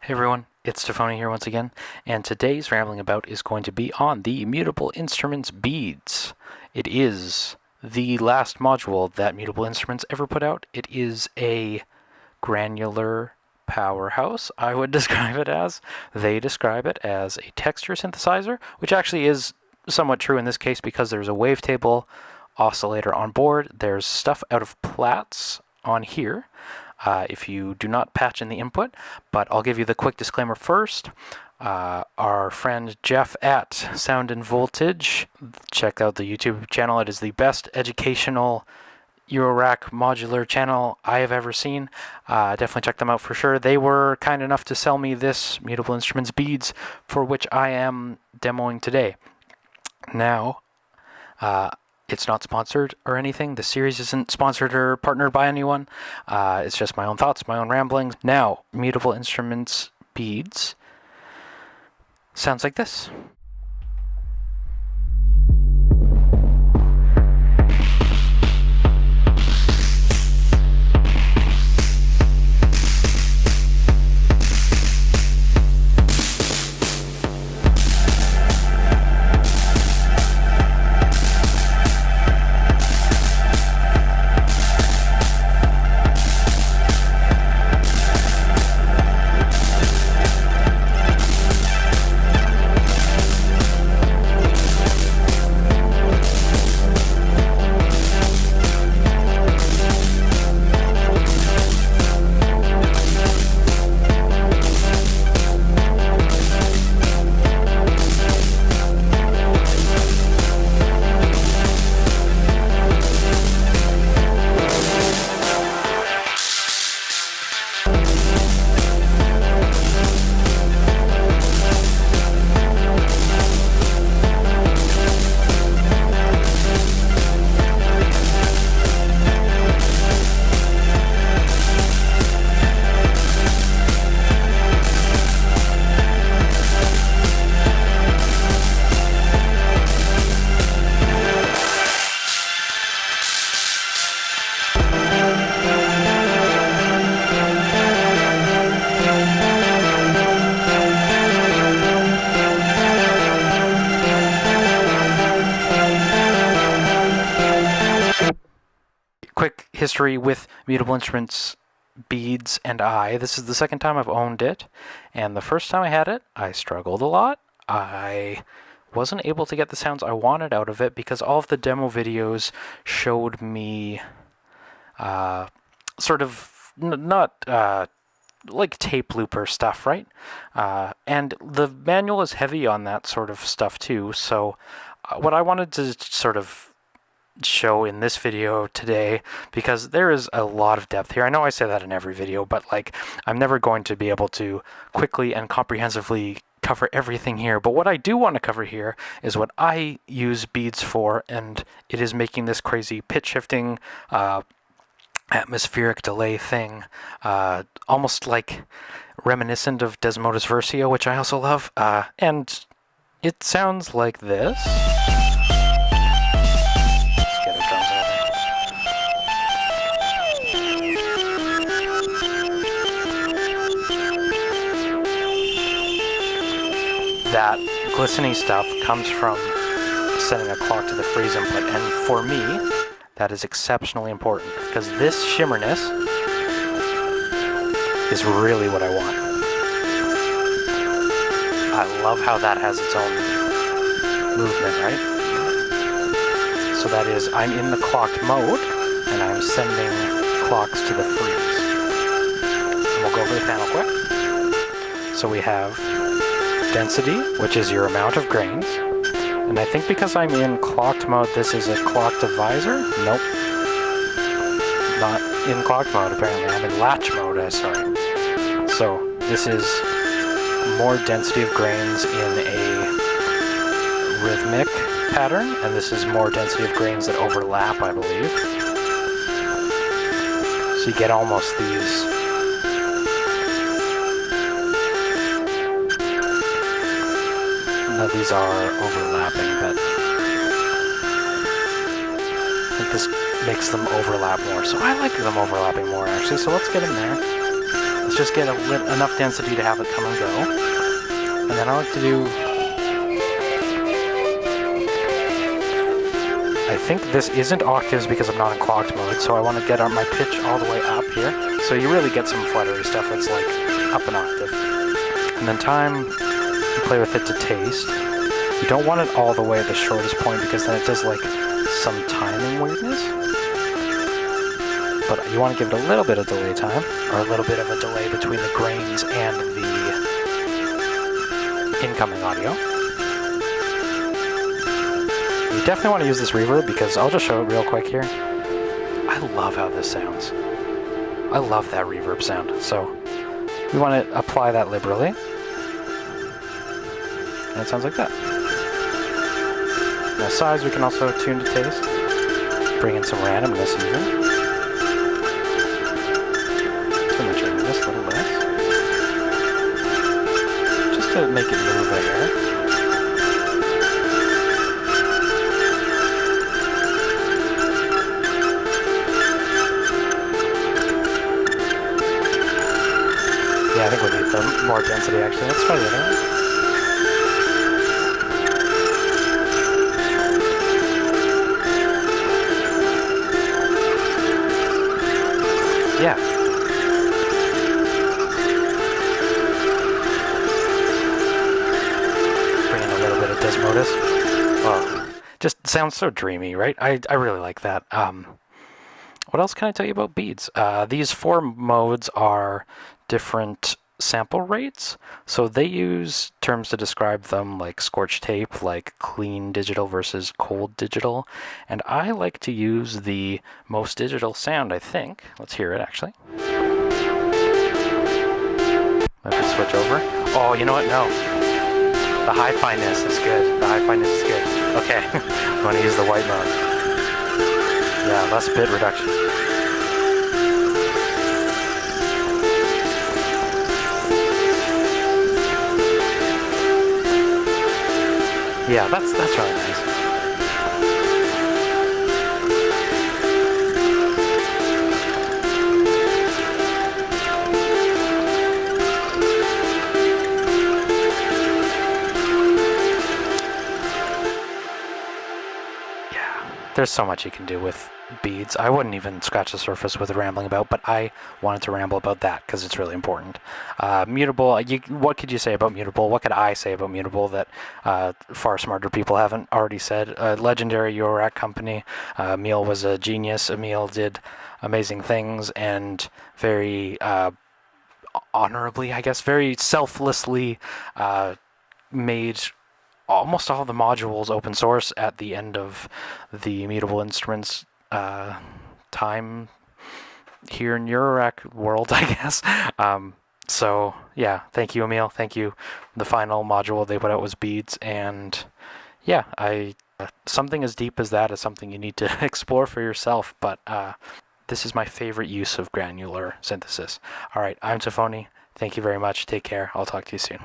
Hey everyone, it's Tafony here once again, and today's Rambling About is going to be on the Mutable Instruments beads. It is the last module that Mutable Instruments ever put out. It is a granular powerhouse, I would describe it as. They describe it as a texture synthesizer, which actually is somewhat true in this case because there's a wavetable oscillator on board. There's stuff out of Platts on here. If you do not patch in the input, but I'll give you the quick disclaimer first. Our friend Jeff at Sound and Voltage, check out the YouTube channel. It is the best educational Eurorack modular channel I have ever seen. Definitely check them out for sure. They were kind enough to sell me this Mutable Instruments beads, for which I am demoing today. Now, it's not sponsored or anything. The series isn't sponsored or partnered by anyone. It's just my own thoughts, my own ramblings. Now, Mutable Instruments beads sounds like this. Quick history with Mutable Instruments beads and this is the second time I've owned it, and the first time I had it I struggled a lot. I wasn't able to get the sounds I wanted out of it because all of the demo videos showed me sort of not like tape looper stuff, right? And the manual is heavy on that sort of stuff too, so what I wanted to sort of show in this video today, because there is a lot of depth here. I know I say that in every video, but like I'm never going to be able to quickly and comprehensively cover everything here. But what I do want to cover here is what I use beads for, and it is making this crazy pitch shifting atmospheric delay thing, almost like reminiscent of Desmodus Versio, which I also love, and it sounds like this. That glistening stuff comes from setting a clock to the freeze input, and for me, that is exceptionally important, because this shimmerness is really what I want. I love how that has its own movement, right? So that is, I'm in the clocked mode, and I'm sending clocks to the freeze. And we'll go over the panel quick. So we have density, which is your amount of grains. And I think because I'm in clocked mode, this is a clocked divisor? Nope. Not in clocked mode, apparently. I'm in latch mode, sorry. So this is more density of grains in a rhythmic pattern, and this is more density of grains that overlap, I believe. So you get almost these. No, these are overlapping, but I think this makes them overlap more. So I like them overlapping more, actually, so let's get in there. The let's just get enough density to have it come and go. And then I like to do... I think this isn't octaves because I'm not in clocked mode, so I want to get my pitch all the way up here. So you really get some fluttery stuff that's like up an octave. And then time, you play with it to taste. You don't want it all the way at the shortest point because then it does like some timing weirdness. But you want to give it a little bit of delay time, or a little bit of a delay between the grains and the incoming audio. You definitely want to use this reverb because I'll just show it real quick here. I love how this sounds. I love that reverb sound. So we want to apply that liberally. And it sounds like that. Now size we can also tune to taste. Bring in some randomness even. Too much randomness, a little less. Just to make it move a hair. Yeah, I think we need some more density actually. Let's try the other one. Yeah. Bring in a little bit of Desmodus. Oh, just sounds so dreamy, right? I really like that. What else can I tell you about beads? These 4 modes are different sample rates. So they use terms to describe them like scorch tape, like clean digital versus cold digital. And I like to use the most digital sound, I think. Let's hear it actually. Let me switch over. Oh, you know what? No. The hi-fi-ness is good. The hi-fi-ness is good. Okay, I'm going to use the white mode. Yeah, less bit reduction. Yeah, that's really nice. Yeah, there's so much you can do with beads. I wouldn't even scratch the surface with rambling about, but I wanted to ramble about that because it's really important. Mutable, what could you say about Mutable? What could I say about Mutable that far smarter people haven't already said? Legendary Eurorack company. Emil was a genius. Emil did amazing things and very honorably, I guess, very selflessly made almost all the modules open source at the end of the Mutable Instruments time here in Eurorack world, I guess. So yeah, thank you, Emil. Thank you. The final module they put out was beads, and yeah, something as deep as that is something you need to explore for yourself. But this is my favorite use of granular synthesis. All right, I'm Tafony. Thank you very much. Take care. I'll talk to you soon.